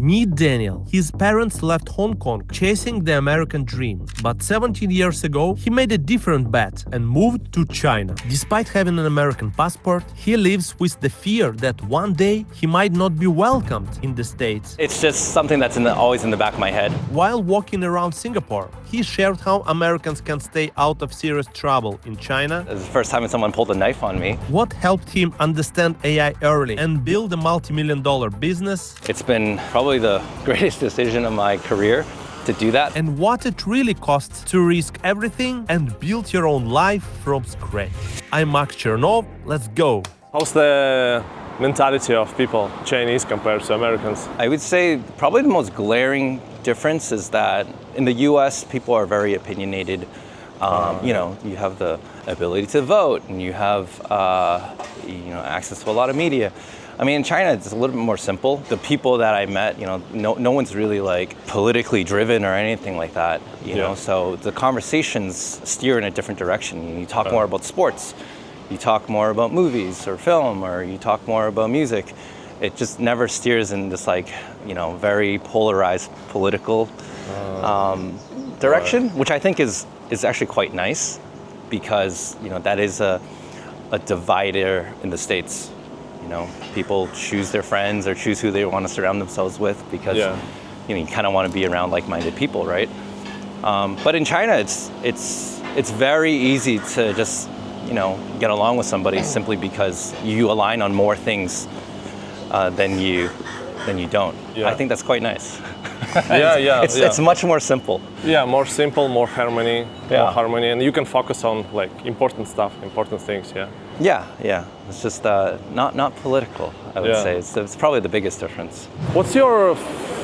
Meet Daniel. His parents left Hong Kong chasing the American dream. But 17 years ago, he made a different bet and moved to China. Despite having an American passport, he lives with the fear that one day he might not be welcomed in the States. It's just something that's always in the back of my head. While walking around Singapore, he shared how Americans can stay out of serious trouble in China. It was the first time someone pulled a knife on me. What helped him understand AI early and build a multi-million-dollar business. It's been probably the greatest decision of my career to do that. And what it really costs to risk everything and build your own life from scratch. I'm Chernov. Let's go. How's the mentality of people, Chinese compared to Americans? I would say probably the most glaring difference is that in the US, people are very opinionated. You have the ability to vote and you have access to a lot of media. I mean, in China, it's a little bit more simple. The people that I met, no one's really like politically driven or anything like that, you know? So the conversations steer in a different direction. You talk more about sports, you talk more about movies or film, or you talk more about music. It just never steers in this very polarized political direction, which I think is actually quite nice because, that is a divider in the States. People choose their friends or choose who they want to surround themselves with because you kind of want to be around like-minded people, right? But in China, it's very easy to just get along with somebody simply because you align on more things than you don't. I think that's quite nice. It's much more simple. Yeah, more simple, more harmony, and you can focus on like important stuff, important things. Yeah. It's just not political, I would say. It's probably the biggest difference. What's your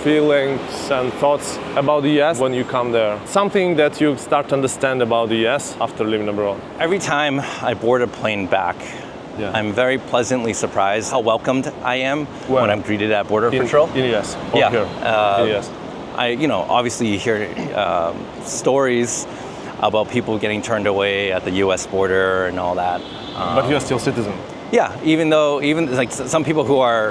feelings and thoughts about the US when you come there? Something that you start to understand about the US after living abroad? Every time I board a plane back, I'm very pleasantly surprised how welcomed I am when I'm greeted at Border Patrol. In the US? Yeah. Here, in the US. Obviously you hear stories about people getting turned away at the US border and all that. But you're still citizen. Yeah, even like some people who are,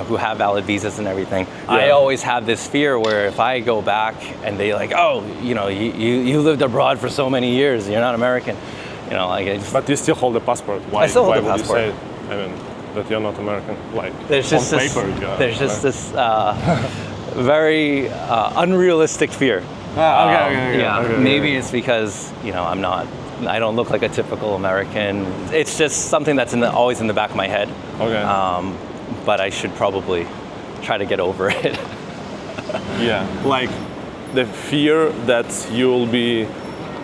who have valid visas and everything, I always have this fear where if I go back and they like, oh, you lived abroad for so many years, you're not American, But you still hold a passport. Why? I still hold a passport. Why would you say, that you're not American? Like there's just on this, paper, there's just this very unrealistic fear. Okay. Maybe it's because I don't look like a typical American. It's just something that's always in the back of my head. Okay. But I should probably try to get over it. Like the fear that you'll be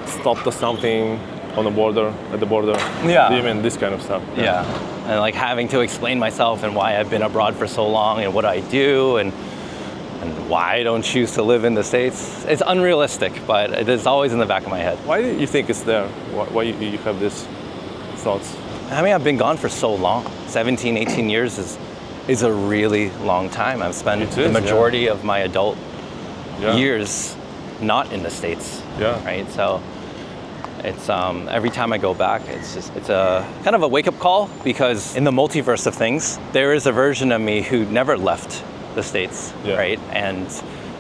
stopped or something on the border, at the border. Even this kind of stuff. Yeah. And like having to explain myself and why I've been abroad for so long and what I do and why I don't choose to live in the States. It's unrealistic, but it is always in the back of my head. Why do you think it's there? Why you have these thoughts? I mean, I've been gone for so long. 17, 18 years is a really long time. I've spent the majority of my adult years not in the States, right? So it's every time I go back, it's a kind of a wake-up call because in the multiverse of things, there is a version of me who never left the States, right? And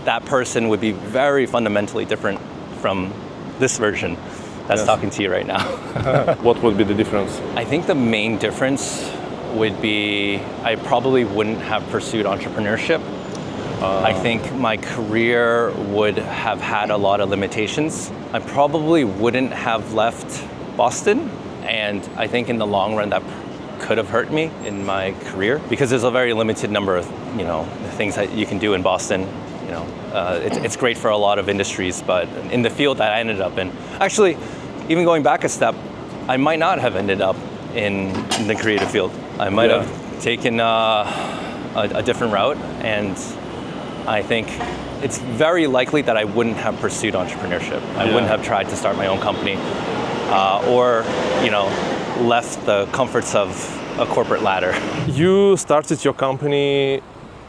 that person would be very fundamentally different from this version that's talking to you right now. What would be the difference? I think the main difference would be I probably wouldn't have pursued entrepreneurship. I think my career would have had a lot of limitations. I probably wouldn't have left Boston, and I think in the long run that could have hurt me in my career because there's a very limited number of things that you can do in Boston. It's great for a lot of industries, but in the field that I ended up in, actually, even going back a step, I might not have ended up in the creative field. I might have taken a different route, and I think it's very likely that I wouldn't have pursued entrepreneurship. I wouldn't have tried to start my own company, or left the comforts of a corporate ladder. You started your company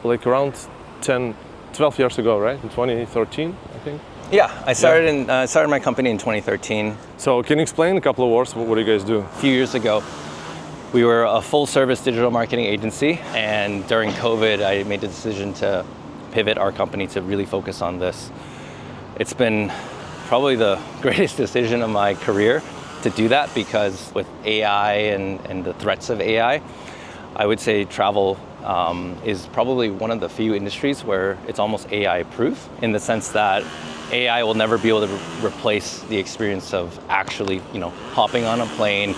like around 12 years ago, right? In 2013, I think. Yeah, I started my company in 2013. So can you explain in a couple of words what do you guys do? A few years ago, we were a full-service digital marketing agency, and during COVID, I made the decision to pivot our company to really focus on this. It's been probably the greatest decision of my career to do that, because with AI and the threats of AI, I would say travel is probably one of the few industries where it's almost AI proof, in the sense that AI will never be able to replace the experience of actually, hopping on a plane,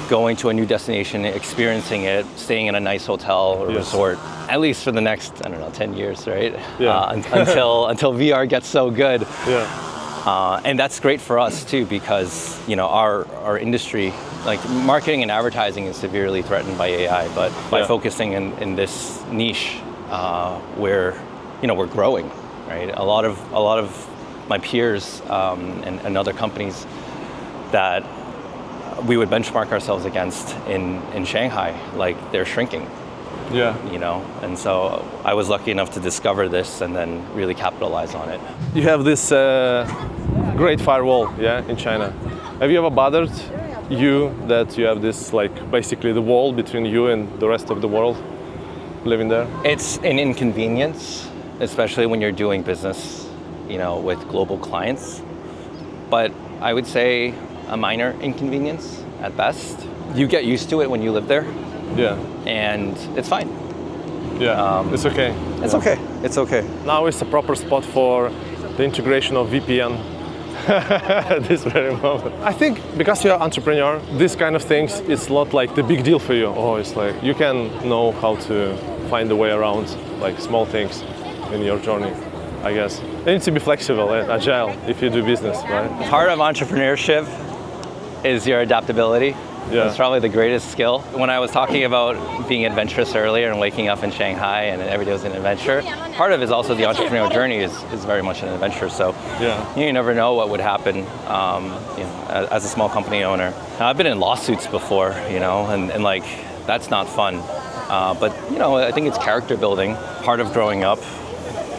going to a new destination, experiencing it, staying in a nice hotel or resort, at least for the next, 10 years, right? Until VR gets so good. And that's great for us too, because our industry, like marketing and advertising, is severely threatened by AI. But by focusing in this niche, we're growing, right? A lot of my peers and other companies that we would benchmark ourselves against in Shanghai, like, they're shrinking. And so I was lucky enough to discover this and then really capitalize on it. You have this great firewall, in China. Have you ever bothered you that you have this, like, basically the wall between you and the rest of the world living there? It's an inconvenience, especially when you're doing business, with global clients. But I would say a minor inconvenience at best. You get used to it when you live there. And it's fine. It's okay. It's okay. Now it's a proper spot for the integration of VPN. This very moment. I think because you're an entrepreneur, this kind of things, it's not like the big deal for you. It's like you can know how to find a way around, like, small things in your journey, I guess. You need to be flexible and agile if you do business, right? Part of entrepreneurship is your adaptability. It's probably the greatest skill. When I was talking about being adventurous earlier and waking up in Shanghai and every day was an adventure, part of it is also the entrepreneurial journey is very much an adventure. So you never know what would happen as a small company owner. Now, I've been in lawsuits before, and like, that's not fun. But I think it's character building. Part of growing up,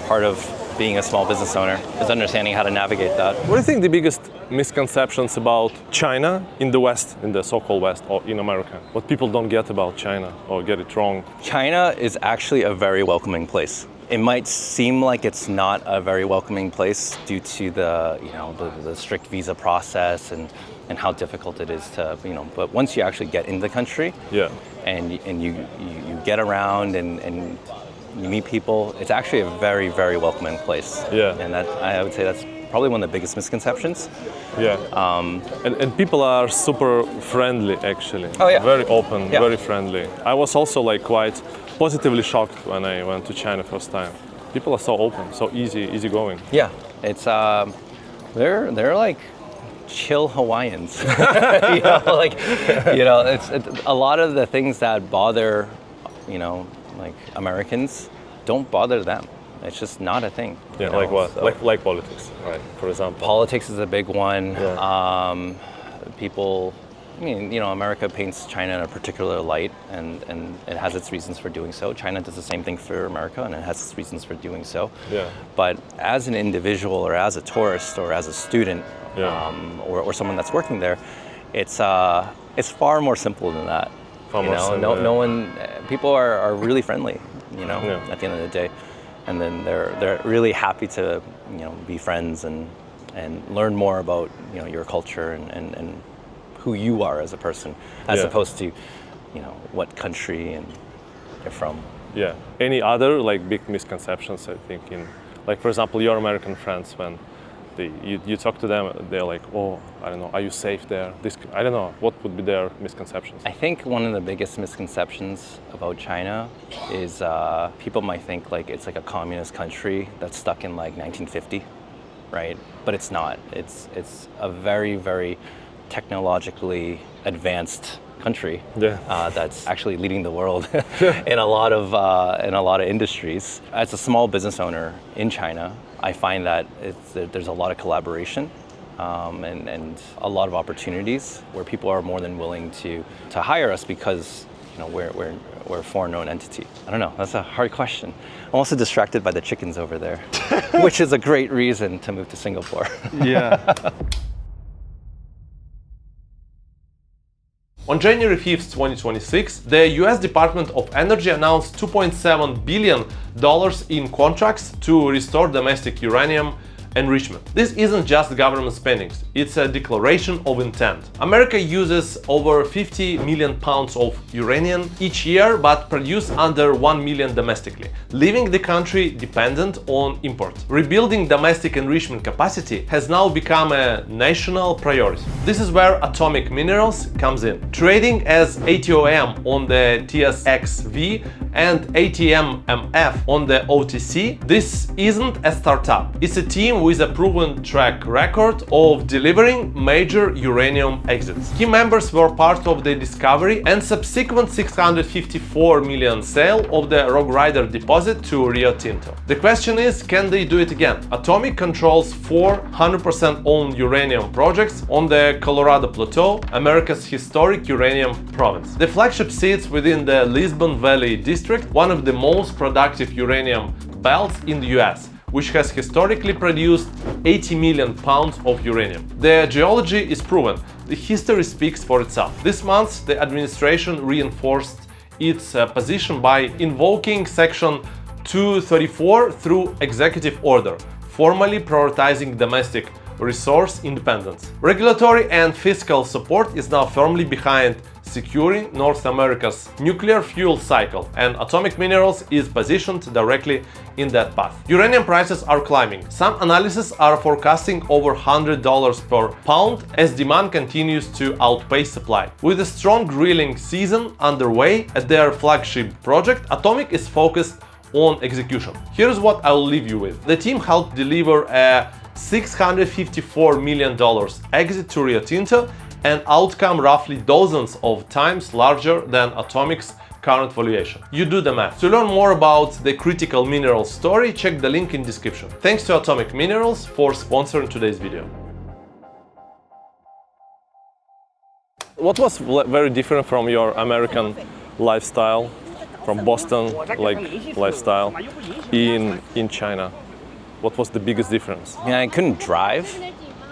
part of being a small business owner, is understanding how to navigate that. What do you think the biggest misconceptions about China in the West, in the so-called West, or in America? What people don't get about China or get it wrong? China is actually a very welcoming place. It might seem like it's not a very welcoming place due to the strict visa process and how difficult it is to, but once you actually get in the country, and you get around and you meet people, it's actually a very, very welcoming place. And that, I would say, that's probably one of the biggest misconceptions. And people are super friendly, actually. Very open, very friendly. I was also, like, quite positively shocked when I went to China first time. People are so open, so easygoing. It's they're like chill Hawaiians. It's a lot of the things that bother, like Americans, don't bother them. It's just not a thing. Like what? So, like politics, right? For example. Politics is a big one. People, America paints China in a particular light, and it has its reasons for doing so. China does the same thing for America, and it has its reasons for doing so. But as an individual, or as a tourist, or as a student, or someone that's working there, it's far more simple than that. No one. People are really friendly. At the end of the day, and then they're really happy to be friends and learn more about your culture and who you are as a person, as opposed to what country and you're from. Any other, like, big misconceptions? I think like, for example, your American friends, when you talk to them, they're like, I don't know, are you safe there? I don't know, what would be their misconceptions? I think one of the biggest misconceptions about China is people might think like it's like a communist country that's stuck in like 1950, right? But it's not. It's a very, very technologically advanced country that's actually leading the world in a lot of industries. As a small business owner in China, I find that there's a lot of collaboration and a lot of opportunities where people are more than willing to hire us because we're a foreign-owned entity. I don't know. That's a hard question. I'm also distracted by the chickens over there, which is a great reason to move to Singapore. On January 5th, 2026, the US Department of Energy announced $2.7 billion in contracts to restore domestic uranium enrichment. This isn't just government spending, it's a declaration of intent. America uses over 50 million pounds of uranium each year, but produce under 1 million domestically, leaving the country dependent on import. Rebuilding domestic enrichment capacity has now become a national priority. This is where atomic minerals comes in. Trading as ATOM on the TSXV and ATMMF on the OTC, this isn't a startup. It's a team with a proven track record of delivering major uranium exits. Key members were part of the discovery and subsequent 654 million sale of the Rogue Rider deposit to Rio Tinto. The question is, can they do it again? Atomic controls 400% owned uranium projects on the Colorado Plateau, America's historic uranium province. The flagship sits within the Lisbon Valley district, one of the most productive uranium belts in the US, which has historically produced 80 million pounds of uranium. The geology is proven. The history speaks for itself. This month, the administration reinforced its position by invoking Section 234 through executive order, formally prioritizing domestic resource independence. Regulatory and fiscal support is now firmly behind securing North America's nuclear fuel cycle, and atomic minerals is positioned directly in that path. Uranium prices are climbing. Some analyses are forecasting over $100 per pound as demand continues to outpace supply. With a strong drilling season underway at their flagship project, Atomic is focused on execution. Here's what I'll leave you with. The team helped deliver a $654 million exit to Rio Tinto, an outcome roughly dozens of times larger than Atomic's current valuation. You do the math. To learn more about the critical minerals story, check the link in description. Thanks to Atomic Minerals for sponsoring today's video. What was very different from your American lifestyle, from Boston lifestyle in China? What was the biggest difference? Yeah, I couldn't drive.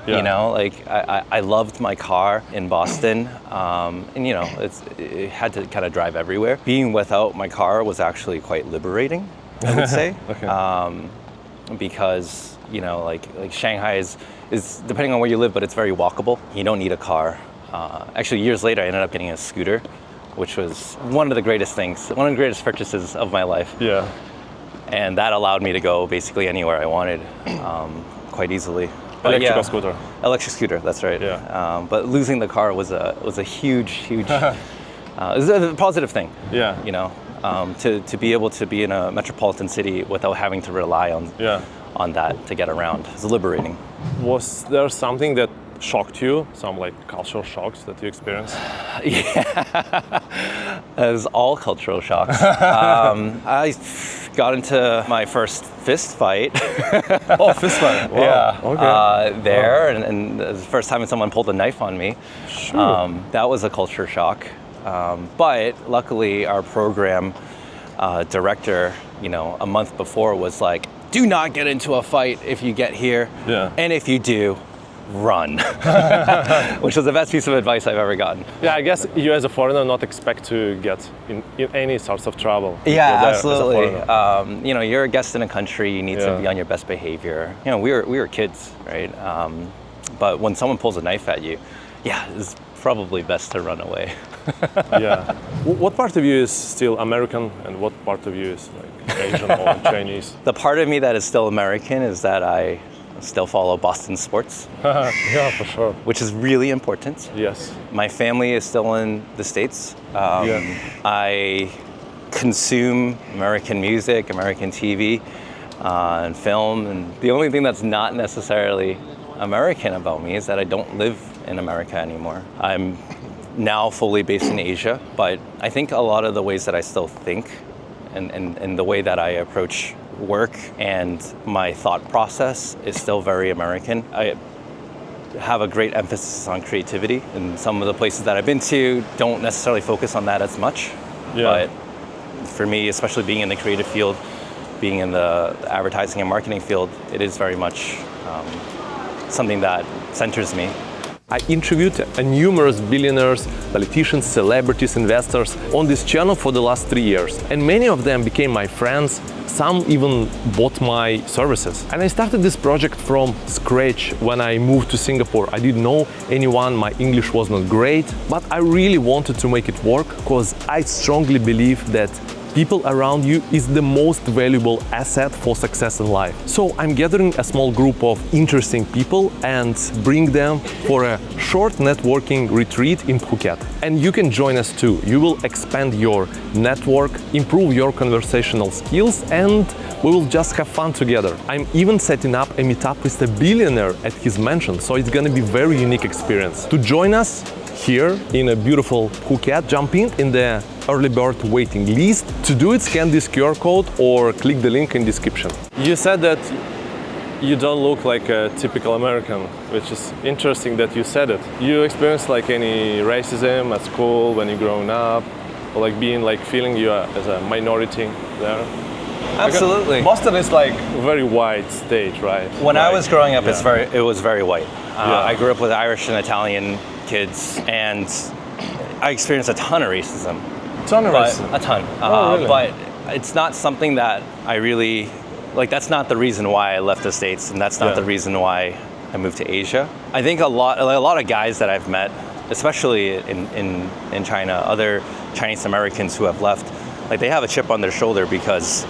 Yeah. You know, like I loved my car in Boston, and you know, it had to kind of drive everywhere. Being without my car was actually quite liberating, I would say. Okay. Because you know, like Shanghai is depending on where you live, but it's very walkable. You don't need a car. Actually, years later, I ended up getting a scooter, which was one of the greatest things, one of the greatest purchases of my life. Yeah. And that allowed me to go basically anywhere I wanted, quite easily. Electric scooter. Electric scooter, that's right. Yeah. But losing the car was a huge, it was a positive thing. Yeah. You know, to be able to be in a metropolitan city without having to rely on that to get around. It's liberating. Was there something that shocked you? Some like cultural shocks that you experienced? Yeah, it was all cultural shocks. I got into my first fist fight. Oh, fist fight! Wow. Yeah, okay. There, and the first time someone pulled a knife on me. Sure. That was a culture shock. But luckily, our program director, you know, a month before was like, "Do not get into a fight if you get here, and if you do, run," which was the best piece of advice I've ever gotten. Yeah, I guess you as a foreigner not expect to get in any sorts of trouble. Yeah, absolutely. You know, you're a guest in a country, you need to be on your best behavior. You know, we were kids, right? But when someone pulls a knife at you, it's probably best to run away. Yeah. What part of you is still American and what part of you is like Asian or Chinese? The part of me that is still American is that I still follow Boston sports. Yeah, for sure. Which is really important. Yes. My family is still in the States. I consume American music, American TV, and film. And the only thing that's not necessarily American about me is that I don't live in America anymore. I'm now fully based in Asia, but I think a lot of the ways that I still think and the way that I approach work and my thought process is still very American. I have a great emphasis on creativity, and some of the places that I've been to don't necessarily focus on that as much. Yeah. But for me, especially being in the creative field, being in the advertising and marketing field, it is very much something that centers me. I interviewed numerous billionaires, politicians, celebrities, investors on this channel for the last 3 years. And many of them became my friends. Some even bought my services. And I started this project from scratch when I moved to Singapore. I didn't know anyone, my English was not great, but I really wanted to make it work because I strongly believe that people around you is the most valuable asset for success in life. So I'm gathering a small group of interesting people and bring them for a short networking retreat in Phuket. And you can join us too. You will expand your network, improve your conversational skills, and we will just have fun together. I'm even setting up a meetup with a billionaire at his mansion, so it's gonna be very unique experience. To join us here in a beautiful Phuket, jump in the early bird waiting list. To do it, scan this QR code or click the link in description. You said that you don't look like a typical American, which is interesting that you said it. You experienced like any racism at school when you growing up, or like being like feeling you as a minority there? Absolutely. Boston is like a very white state, right? When I was growing up, yeah. it was very white. Yeah. I grew up with Irish and Italian kids, and I experienced a ton of racism. Racism? A ton. Oh, really? But it's not something that I really, like, that's not the reason why I left the States, and that's not the reason why I moved to Asia. I think a lot of guys that I've met, especially in China, other Chinese Americans who have left, like, they have a chip on their shoulder because,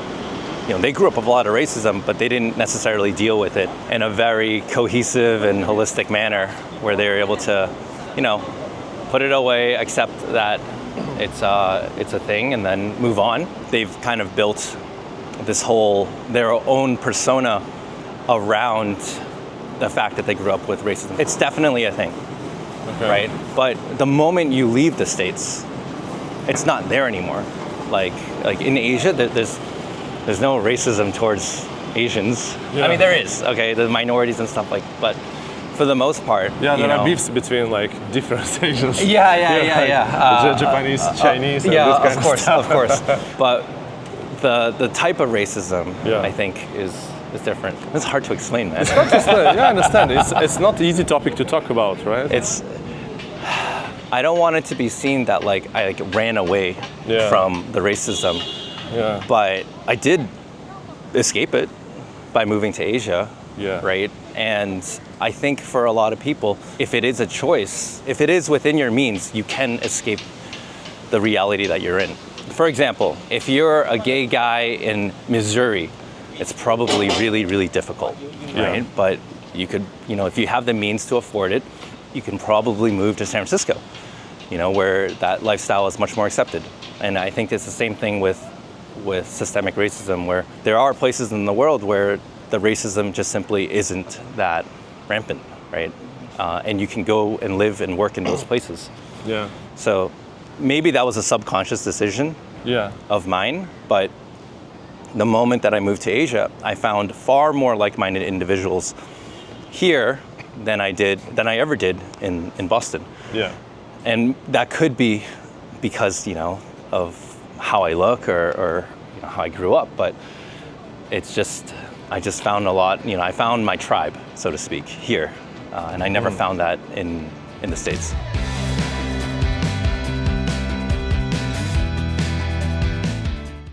you know, they grew up with a lot of racism, but they didn't necessarily deal with it in a very cohesive and holistic manner where they were able to, you know, put it away, accept that it's a thing, and then move on. They've kind of built their own persona around the fact that they grew up with racism. It's definitely a thing, right? But the moment you leave the States, it's not there anymore. Like in Asia, there's no racism towards Asians. Yeah. I mean, there is, okay, the minorities and stuff like, but for the most part, yeah, there are beefs between like different Asians. Yeah. Japanese, Chinese, and yeah, this kind of course. But the type of racism, I think, is different. It's hard to explain, man. It's hard to explain. Yeah, I understand. It's not an easy topic to talk about, right? I don't want it to be seen that like I ran away from the racism. Yeah. But I did escape it by moving to Asia. Yeah. Right? And I think for a lot of people, if it is a choice, if it is within your means, you can escape the reality that you're in. For example, if you're a gay guy in Missouri, it's probably really, really difficult, right? But you could, you know, if you have the means to afford it, you can probably move to San Francisco, you know, where that lifestyle is much more accepted. And I think it's the same thing with systemic racism, where there are places in the world where the racism just simply isn't that rampant, right? And you can go and live and work in those places. Yeah. So maybe that was a subconscious decision of mine, but the moment that I moved to Asia, I found far more like-minded individuals here than I ever did in Boston. Yeah. And that could be because, you know, of how I look or you know, how I grew up, but it's just, I just found a lot, you know, I found my tribe, so to speak, here. And I never found that in the States.